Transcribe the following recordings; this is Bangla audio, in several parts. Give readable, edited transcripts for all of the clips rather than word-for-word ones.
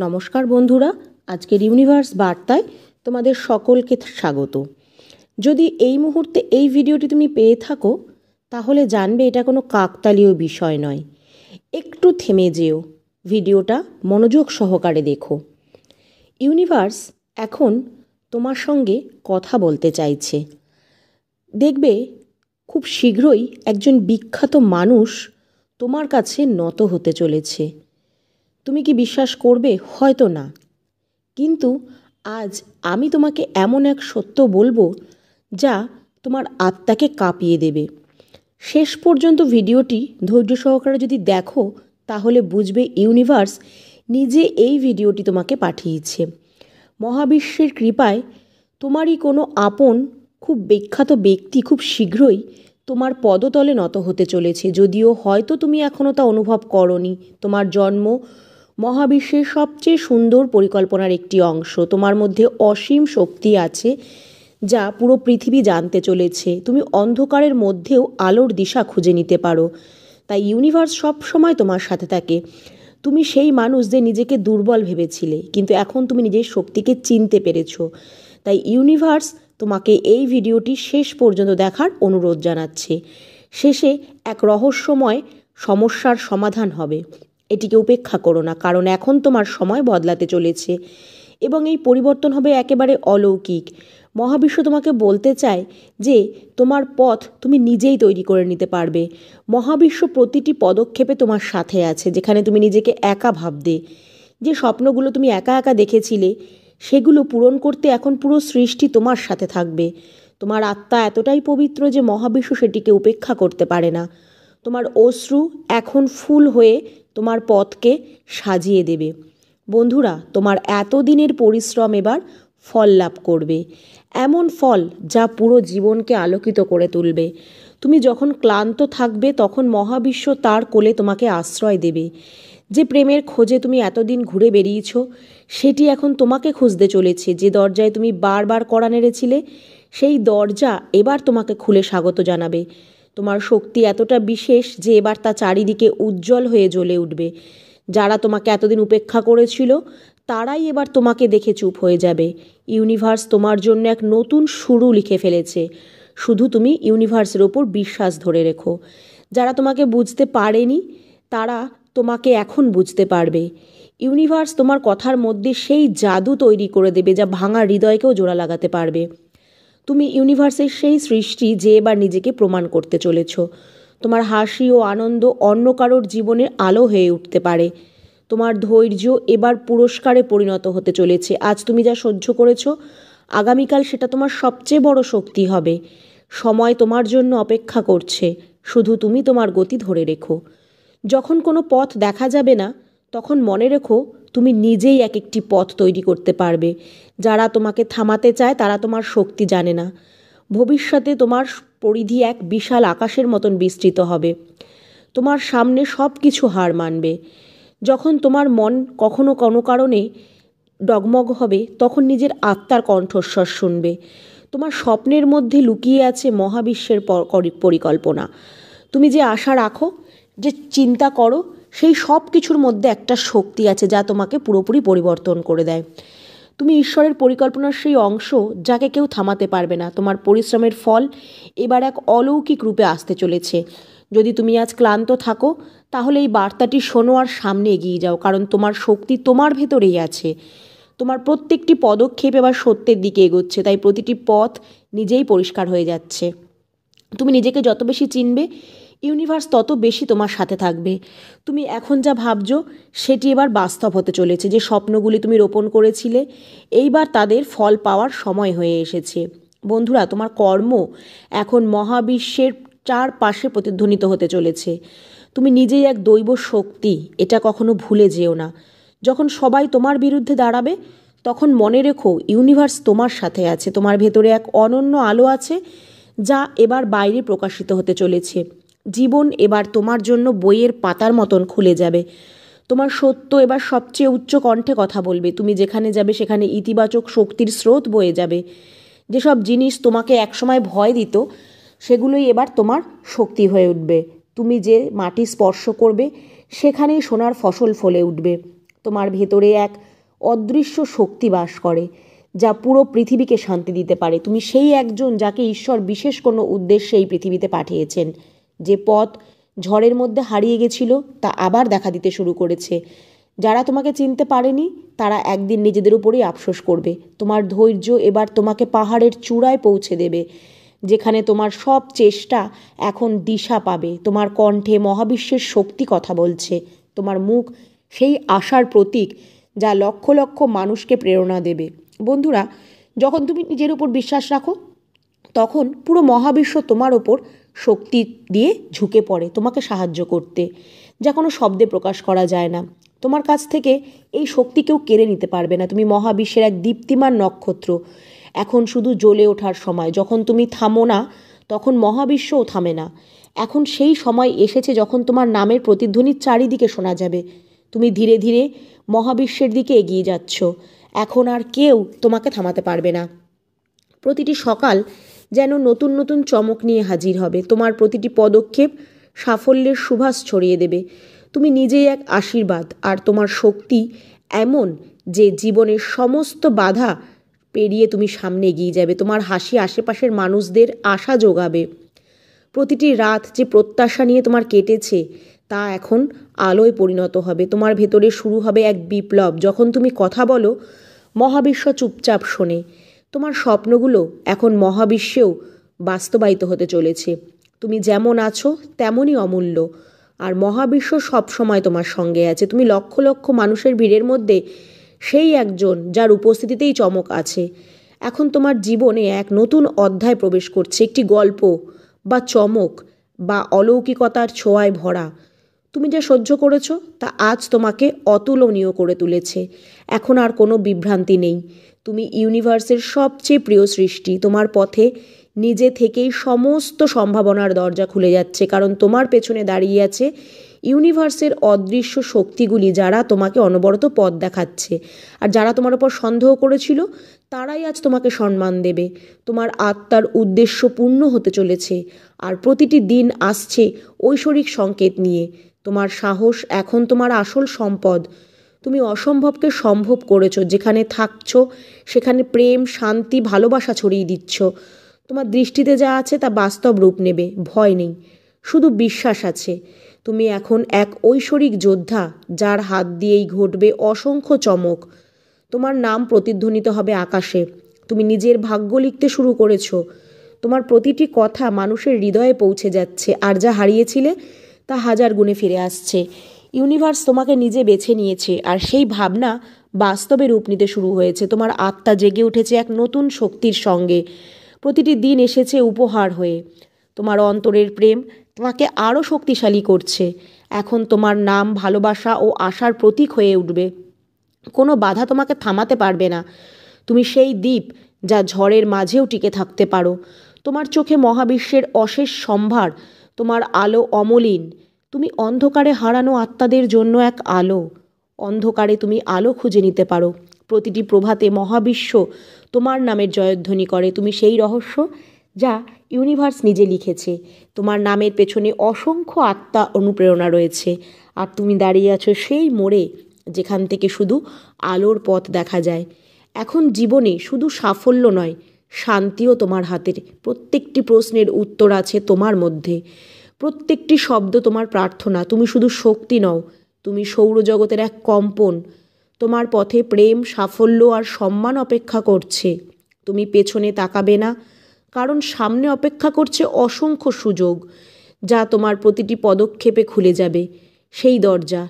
নমস্কার বন্ধুরা, আজকের ইউনিভার্স বার্তায় তোমাদের সকলকে স্বাগত। যদি এই মুহূর্তে এই ভিডিওটি তুমি পেয়ে থাকো তাহলে জানবে এটা কোনো কাকতালীয় বিষয় নয়। একটু থেমে যেও, ভিডিওটা মনোযোগ সহকারে দেখো। ইউনিভার্স এখন তোমার সঙ্গে কথা বলতে চাইছে। দেখবে খুব শীঘ্রই একজন বিখ্যাত মানুষ তোমার কাছে নত হতে চলেছে। তুমি কি বিশ্বাস করবে? হয়তো না, কিন্তু আজ আমি তোমাকে এমন এক সত্য বলবো যা তোমার আত্মাকে কাঁপিয়ে দেবে। শেষ পর্যন্ত ভিডিওটি ধৈর্য সহকারে যদি দেখো তাহলে বুঝবে ইউনিভার্স নিজে এই ভিডিওটি তোমাকে পাঠিয়েছে। মহাবিশ্বের কৃপায় তোমারই কোনো আপন খুব বিখ্যাত ব্যক্তি খুব শীঘ্রই তোমার পদতলে নত হতে চলেছে। যদিও হয়তো তুমি এখনও তা অনুভব করনি। তোমার জন্ম মহাবিশ্বের সবচেয়ে সুন্দর পরিকল্পনার একটি অংশ। তোমার মধ্যে অসীম শক্তি আছে যা পুরো পৃথিবী জানতে চলেছে। তুমি অন্ধকারের মধ্যেও আলোর দিশা খুঁজে নিতে পারো, তাই ইউনিভার্স সব সময় তোমার সাথে থাকে। তুমি সেই মানুষ যে নিজেকে দুর্বল ভেবেছিলে, কিন্তু এখন তুমি নিজের শক্তিকে চিনতে পেরেছো। তাই ইউনিভার্স তোমাকে এই ভিডিওটি শেষ পর্যন্ত দেখার অনুরোধ জানাচ্ছে। শেষে এক রহস্যময় সমস্যার সমাধান হবে। এটিকে উপেক্ষা করো না, কারণ এখন তোমার সময় বদলাতে চলেছে এবং এই পরিবর্তন হবে একেবারে অলৌকিক। মহাবিশ্ব তোমাকে বলতে চায় যে তোমার পথ তুমি নিজেই তৈরি করে নিতে পারবে। মহাবিশ্ব প্রতিটি পদক্ষেপে তোমার সাথে আছে। যেখানে তুমি নিজেকে একা ভাবতে, যে স্বপ্নগুলো তুমি একা একা দেখেছিলে, সেগুলো পূরণ করতে এখন পুরো সৃষ্টি তোমার সাথে থাকবে। তোমার আত্মা এতটাই পবিত্র যে মহাবিশ্ব সেটিকে উপেক্ষা করতে পারে না। তোমার অশ্রু এখন ফুল হয়ে তোমার পথকে সাজিয়ে দেবে। বন্ধুরা, তোমার এতদিনের পরিশ্রম এবার ফল লাভ করবে, এমন ফল যা পুরো জীবনকে আলোকিত করে তুলবে। তুমি যখন ক্লান্ত থাকবে তখন মহাবিশ্ব তার কোলে তোমাকে আশ্রয় দেবে। যে প্রেমের খোঁজে তুমি এতদিন ঘুরে বেরিয়েছ সেটি এখন তোমাকে খুঁজতে চলেছে। যে দরজায় তুমি বারবার কড়া নেড়েছিলে সেই দরজা এবার তোমাকে খুলে স্বাগত জানাবে। তোমার শক্তি এতটা বিশেষ যে এবার তা চারিদিকে উজ্জ্বল হয়ে জ্বলে উঠবে। যারা তোমাকে এতদিন উপেক্ষা করেছিল তারাই এবার তোমাকে দেখে চুপ হয়ে যাবে। ইউনিভার্স তোমার জন্য এক নতুন শুরু লিখে ফেলেছে। শুধু তুমি ইউনিভার্সের ওপর বিশ্বাস ধরে রেখো। যারা তোমাকে বুঝতে পারেনি তারা তোমাকে এখন বুঝতে পারবে। ইউনিভার্স তোমার কথার মধ্যে সেই জাদু তৈরি করে দেবে যা ভাঙা হৃদয়কেও জোড়া লাগাতে পারবে। তুমি ইউনিভার্সের সেই সৃষ্টি যে এবার নিজেকে প্রমাণ করতে চলেছ। তোমার হাসি ও আনন্দ অন্য কারোর জীবনে আলো হয়ে উঠতে পারে। তোমার ধৈর্য এবার পুরস্কারে পরিণত হতে চলেছে। আজ তুমি যা সহ্য করেছ, আগামীকাল সেটা তোমার সবচেয়ে বড় শক্তি হবে। সময় তোমার জন্য অপেক্ষা করছে, শুধু তুমি তোমার গতি ধরে রেখো। যখন কোনো পথ দেখা যাবে না তখন মনে রেখো তুমি নিজেই এক একটি পথ তৈরি করতে পারবে। যারা তোমাকে থামাতে চায় তারা তোমার শক্তি জানে না। ভবিষ্যতে তোমার পরিধি এক বিশাল আকাশের মতন বিস্তৃত হবে। তোমার সামনে সব কিছু হার মানবে। যখন তোমার মন কখনো কোনো কারণে ডগমগ হবে তখন নিজের আত্মার কণ্ঠস্বর শুনবে। তোমার স্বপ্নের মধ্যে লুকিয়ে আছে মহাবিশ্বের পরিকল্পনা। তুমি যে আশা রাখো, যে চিন্তা করো, সেই সব কিছুর মধ্যে একটা শক্তি আছে যা তোমাকে পুরোপুরি পরিবর্তন করে দেয়। তুমি ঈশ্বরের পরিকল্পনার সেই অংশ যাকে কেউ থামাতে পারবে না। তোমার পরিশ্রমের ফল এবার এক অলৌকিক রূপে আসতে চলেছে। যদি তুমি আজ ক্লান্ত থাকো তাহলে এই বার্তাটি শোনো আর সামনে এগিয়ে যাও, কারণ তোমার শক্তি তোমার ভেতরেই আছে। তোমার প্রত্যেকটি পদক্ষেপ এবার সত্যের দিকে এগোচ্ছে, তাই প্রতিটি পথ নিজেই পরিষ্কার হয়ে যাচ্ছে। তুমি নিজেকে যত বেশি চিনবে ইউনিভার্স তত বেশি তোমার সাথে থাকবে। তুমি এখন যা ভাবছো সেটি এবার বাস্তব হতে চলেছে। যে স্বপ্নগুলি তুমি রোপণ করেছিলে এইবার তাদের ফল পাওয়ার সময় হয়ে এসেছে। বন্ধুরা, তোমার কর্ম এখন মহাবিশ্বের চারপাশে প্রতিধ্বনিত হতে চলেছে। তুমি নিজেই এক দৈব শক্তি, এটা কখনো ভুলে যেও না। যখন সবাই তোমার বিরুদ্ধে দাঁড়াবে তখন মনে রেখো ইউনিভার্স তোমার সাথে আছে। তোমার ভেতরে এক অনন্য আলো আছে যা এবার বাইরে প্রকাশিত হতে চলেছে। জীবন এবার তোমার জন্য বইয়ের পাতার মতন খুলে যাবে। তোমার সত্য এবার সবচেয়ে উচ্চ কণ্ঠে কথা বলবে। তুমি যেখানে যাবে সেখানে ইতিবাচক শক্তির স্রোত বয়ে যাবে। যেসব জিনিস তোমাকে একসময় ভয় দিত সেগুলোই এবার তোমার শক্তি হয়ে উঠবে। তুমি যে মাটি স্পর্শ করবে সেখানেই সোনার ফসল ফলে উঠবে। তোমার ভেতরে এক অদৃশ্য শক্তি বাস করে, যা পুরো পৃথিবীকে শান্তি দিতে পারে। তুমি সেই একজন যাকে ঈশ্বর বিশেষ কোনো উদ্দেশ্যে এই পৃথিবীতে পাঠিয়েছেন। যে পথ ঝড়ের মধ্যে হারিয়ে গেছিল তা আবার দেখা দিতে শুরু করেছে। যারা তোমাকে চিনতে পারেনি তারা একদিন নিজেদের উপরেই আফসোস করবে। তোমার ধৈর্য এবার তোমাকে পাহাড়ের চূড়ায় পৌঁছে দেবে, যেখানে তোমার সব চেষ্টা এখন দিশা পাবে। তোমার কণ্ঠে মহাবিশ্বের শক্তি কথা বলছে। তোমার মুখ সেই আশার প্রতীক যা লক্ষ লক্ষ মানুষকে প্রেরণা দেবে। বন্ধুরা, যখন তুমি নিজের উপর বিশ্বাস রাখো তখন পুরো মহাবিশ্ব তোমার ওপর শক্তি দিয়ে ঝুঁকে পড়ে তোমাকে সাহায্য করতে, যা কোনো শব্দে প্রকাশ করা যায় না। তোমার কাছ থেকে এই শক্তি কেউ কেড়ে নিতে পারবে না। তুমি মহাবিশ্বের এক দীপ্তিমান নক্ষত্র। এখন শুধু জ্বলে ওঠার সময়। যখন তুমি থামো না তখন মহাবিশ্বও থামে না। এখন সেই সময় এসেছে যখন তোমার নামের প্রতিধ্বনি চারিদিকে শোনা যাবে। তুমি ধীরে ধীরে মহাবিশ্বের দিকে এগিয়ে যাচ্ছ। এখন আর কেউ তোমাকে থামাতে পারবে না। প্রতিটি সকাল যেন নতুন নতুন চমক নিয়ে হাজির হবে। তোমার প্রতিটি পদক্ষেপ সাফল্যের সুবাস ছড়িয়ে দেবে। তুমি নিজেই এক আশীর্বাদ, আর তোমার শক্তি এমন যে জীবনের সমস্ত বাধা পেরিয়ে তুমি সামনে এগিয়ে যাবে। তোমার হাসি আশেপাশের মানুষদের আশা যোগাবে। প্রতিটি রাত যে প্রত্যাশা নিয়ে তোমার কেটেছে তা এখন আলোয় পরিণত হবে। তোমার ভেতরে শুরু হবে এক বিপ্লব। যখন তুমি কথা বলো মহাবিশ্ব চুপচাপ শোনে। তোমার স্বপ্নগুলো এখন মহাবিশ্বেও বাস্তবায়িত হতে চলেছে। তুমি যেমন আছো তেমনই অমূল্য, আর মহাবিশ্ব সবসময় তোমার সঙ্গে আছে। তুমি লক্ষ লক্ষ মানুষের ভিড়ের মধ্যে সেই একজন যার উপস্থিতিতেই চমক আছে। এখন তোমার জীবনে এক নতুন অধ্যায় প্রবেশ করছে, একটি গল্প বা চমক বা অলৌকিকতার ছোঁয়ায় ভরা। তুমি যা সহ্য করেছো তা আজ তোমাকে অতুলনীয় করে তুলেছে। এখন আর কোনো বিভ্রান্তি নেই। তুমি ইউনিভার্সের সবচেয়ে প্রিয় সৃষ্টি। তোমার পথে নিজে থেকেই সমস্ত সম্ভাবনার দরজা খুলে যাচ্ছে, কারণ তোমার পেছনে দাঁড়িয়ে আছে ইউনিভার্সের অদৃশ্য শক্তিগুলি, যারা তোমাকে অনবরত পথ দেখাচ্ছে। আর যারা তোমার ওপর সন্দেহ করেছিল তারাই আজ তোমাকে সম্মান দেবে। তোমার আত্মার উদ্দেশ্য পূর্ণ হতে চলেছে, আর প্রতিটি দিন আসছে ঐশ্বরিক সংকেত নিয়ে। তোমার সাহস এখন তোমার আসল সম্পদ। তুমি অসম্ভবকে সম্ভব করেছো। যেখানে থাকছো সেখানে প্রেম, শান্তি, ভালোবাসা ছড়িয়ে দিচ্ছ। তোমার দৃষ্টিতে যা আছে তা বাস্তব রূপ নেবে। ভয় নেই, শুধু বিশ্বাস আছে। তুমি এখন এক ঐশ্বরিক যোদ্ধা, যার হাত দিয়েই ঘটবে অসংখ্য চমক। তোমার নাম প্রতিধ্বনিত হবে আকাশে। তুমি নিজের ভাগ্য লিখতে শুরু করেছো। তোমার প্রতিটি কথা মানুষের হৃদয়ে পৌঁছে যাচ্ছে, আর যা হারিয়েছিলে তা হাজার গুণে ফিরে আসছে। ইউনিভার্স তোমাকে নিজে বেছে নিয়েছে, আর সেই ভাবনা বাস্তবে রূপ নিতে শুরু হয়েছে। তোমার আত্মা জেগে উঠেছে এক নতুন শক্তির সঙ্গে। প্রতিটি দিন এসেছে উপহার হয়ে। তোমার অন্তরের প্রেম তোমাকে আরও শক্তিশালী করছে। এখন তোমার নাম ভালোবাসা ও আশার প্রতীক হয়ে উঠবে। কোনো বাধা তোমাকে থামাতে পারবে না। তুমি সেই দ্বীপ যা ঝড়ের মাঝেও টিকে থাকতে পারো। তোমার চোখে মহাবিশ্বের অশেষ সম্ভার। তোমার আলো অমলিন। তুমি অন্ধকারে হারানো আত্মাদের জন্য এক আলো। অন্ধকারে তুমি আলো খুঁজে নিতে পারো। প্রতিটি প্রভাতে মহাবিশ্ব তোমার নামের জয়ধ্বনি করে। তুমি সেই রহস্য যা ইউনিভার্স নিজে লিখেছে। তোমার নামের পেছনে অসংখ্য আত্মা অনুপ্রেরণা রয়েছে, আর তুমি দাঁড়িয়ে আছো সেই মোড়ে যেখান থেকে শুধু আলোর পথ দেখা যায়। এখন জীবনে শুধু সাফল্য নয়, শান্তিও তোমার হাতের। প্রত্যেকটি প্রশ্নের উত্তর আছে তোমার মধ্যে। প্রত্যেকটি শব্দ তোমার প্রার্থনা। তুমি শুধু শক্তি নও, তুমি সৌরজগতের এক কম্পন। তোমার পথে প্রেম, সাফল্য আর সম্মান অপেক্ষা করছে। তুমি পেছনে তাকাবে না, কারণ সামনে অপেক্ষা করছে অসংখ্য সুযোগ, যা তোমার প্রতিটি পদক্ষেপে খুলে যাবে। সেই দরজা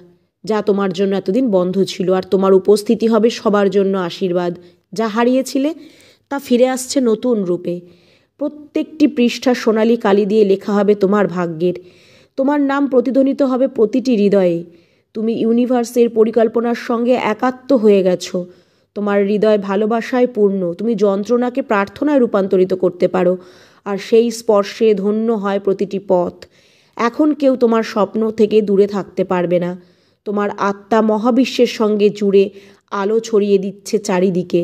যা তোমার জন্য এতদিন বন্ধ ছিল। আর তোমার উপস্থিতি হবে সবার জন্য আশীর্বাদ। যা হারিয়েছিলে তা ফিরে আসছে নতুন রূপে। প্রত্যেকটি পৃষ্ঠা সোনালি কালি দিয়ে লেখা হবে তোমার ভাগ্যের। তোমার নাম প্রতিধ্বনিত হবে প্রতিটি হৃদয়ে। তুমি ইউনিভার্সের পরিকল্পনার সঙ্গে একাত্ম হয়ে গেছো। তোমার হৃদয় ভালোবাসায় পূর্ণ। তুমি যন্ত্রণাকে প্রার্থনায় রূপান্তরিত করতে পারো, আর সেই স্পর্শে ধন্য হয় প্রতিটি পথ। এখন কেউ তোমার স্বপ্ন থেকে দূরে থাকতে পারবে না। তোমার আত্মা মহাবিশ্বের সঙ্গে জুড়ে আলো ছড়িয়ে দিচ্ছে চারিদিকে।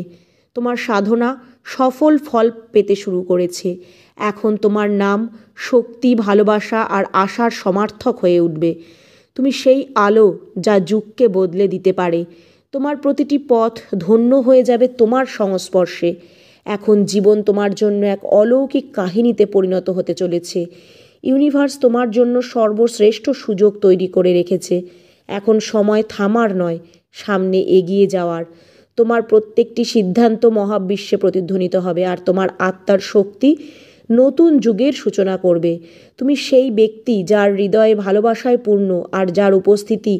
তোমার সাধনা সফল ফল পেতে শুরু করেছে। এখন তোমার নাম শক্তি, ভালোবাসা আর আশার সমার্থক হয়ে উঠবে। তুমি সেই আলো যা যুগকে বদলে দিতে পারে। তোমার প্রতিটি পথ ধন্য হয়ে যাবে তোমার সংস্পর্শে। এখন জীবন তোমার জন্য এক অলৌকিক কাহিনীতে পরিণত হতে চলেছে। ইউনিভার্স তোমার জন্য সর্বশ্রেষ্ঠ সুযোগ তৈরি করে রেখেছে। এখন সময় থামার নয়, সামনে এগিয়ে যাওয়ার। তোমার প্রত্যেকটি সিদ্ধান্ত মহাবিশ্বে প্রতিধ্বনিত হবে, আর তোমার আত্মার শক্তি নতুন যুগের সূচনা করবে। তুমি সেই ব্যক্তি যার হৃদয়ে ভালোবাসায় পূর্ণ, আর যার উপস্থিতি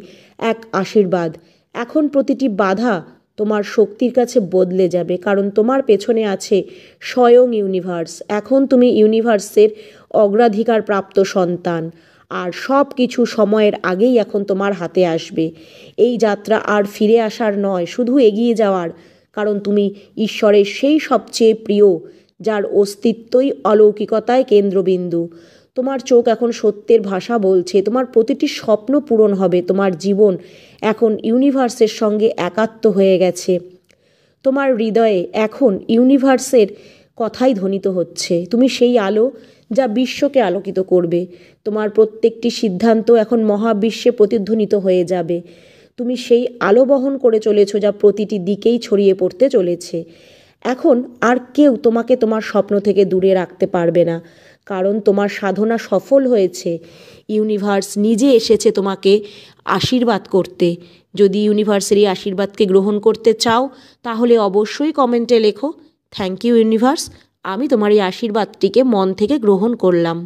এক আশীর্বাদ। এখন প্রতিটি বাধা তোমার শক্তির কাছে বদলে যাবে, কারণ তোমার পেছনে আছে স্বয়ং ইউনিভার্স। এখন তুমি ইউনিভার্সের অগ্রাধিকার প্রাপ্ত সন্তান, আর সব কিছু সময়ের আগেই এখন তোমার হাতে আসবে। এই যাত্রা আর ফিরে আসার নয়, শুধু এগিয়ে যাওয়ার, কারণ তুমি ঈশ্বরের সেই সবচেয়ে প্রিয়, যার অস্তিত্বই অলৌকিকতায় কেন্দ্রবিন্দু। তোমার চোখ এখন সত্যের ভাষা বলছে। তোমার প্রতিটি স্বপ্ন পূরণ হবে। তোমার জীবন এখন ইউনিভার্সের সঙ্গে একাত্ম হয়ে গেছে। তোমার হৃদয়ে এখন ইউনিভার্সের কথাই ধ্বনিত হচ্ছে। তুমি সেই আলো যা বিশ্বকে আলোকিত করবে। তোমার প্রত্যেকটি সিদ্ধান্ত এখন মহাবিশ্বে প্রতিধ্বনিত হয়ে যাবে। তুমি সেই আলো বহন করে চলেছো, যা প্রতিটি দিকেই ছড়িয়ে পড়তে চলেছে। এখন আর কেউ তোমাকে তোমার স্বপ্ন থেকে দূরে রাখতে পারবে না, কারণ তোমার সাধনা সফল হয়েছে। ইউনিভার্স নিজে এসেছে তোমাকে আশীর্বাদ করতে। যদি ইউনিভার্সের এই আশীর্বাদকে গ্রহণ করতে চাও, তাহলে অবশ্যই কমেন্টে লেখো, থ্যাংক ইউ ইউনিভার্স, আমি তোমার এই আশীর্বাদটিকে মন থেকে গ্রহণ করলাম।